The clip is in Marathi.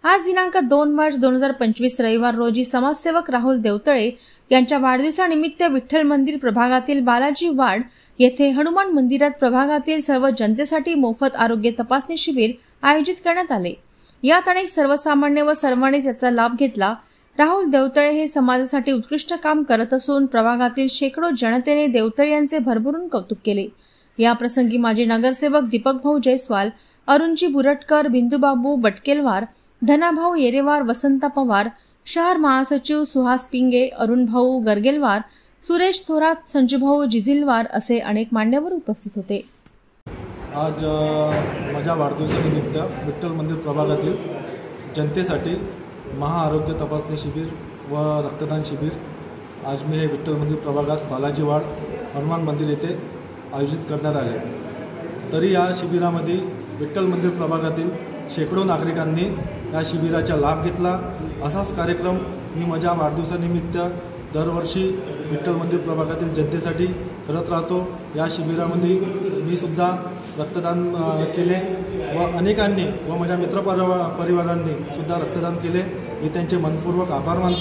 आज दिनांक 2 मार्च 2025 रविवार रोजी समाजसेवक राहुल देवतळे यांच्या वाढदिवसानिमित्त विठ्ठल मंदिर प्रभागातील बालाजी वाड येथे हनुमान मंदिरात प्रभागातील सर्व जनतेसाठी मोफत आरोग्य तपासणी शिबिर आयोजित करण्यात आले। यात अनेक सर्वसामान्य व सर्वांनीच याचा लाभ घेतला। राहुल देवतळे हे समाजासाठी उत्कृष्ट काम करत असून प्रभागातील शेकडो जनतेने देवतळे यांचे भरभरून कौतुक केले। या प्रसंगी माजी नगरसेवक दीपक भाऊ जयस्वाल, अरुणजी बुरटकर, बिंदुबाबू बटकेलवार, धनाभाऊ येरेवार, वसंता पवार, शहर महासचिव सुहास पिंगे, अरुण भाऊ गरगेलवार, सुरेश थोरात, संजूभाऊ जिजिलवार असे अनेक मान्यवर उपस्थित होते। आज माझ्या वाढदिवसानिमित्त विठ्ठल मंदिर प्रभागातील जनतेसाठी महाआरोग्य तपासणी शिबिर व रक्तदान शिबिर आज मी हे विठ्ठल मंदिर प्रभागात बालाजी वाड हनुमान मंदिर येथे आयोजित करण्यात आले। तरी या शिबिरामध्ये विठ्ठल मंदिर प्रभागातील शेकडो नागरिकांनी या शिबिराचा लाभ घेतला। असाच कार्यक्रम मी माझ्या वाढदिवसानिमित्त दरवर्षी विठ्ठल मंदिर प्रभागातील जनतेसाठी करत राहतो। या शिबिरामध्ये मी सुद्धा रक्तदान केले व अनेकांनी व माझ्या मित्रपरिवारांनी सुद्धा रक्तदान केले। मी त्यांचे मनपूर्वक आभार मानतो।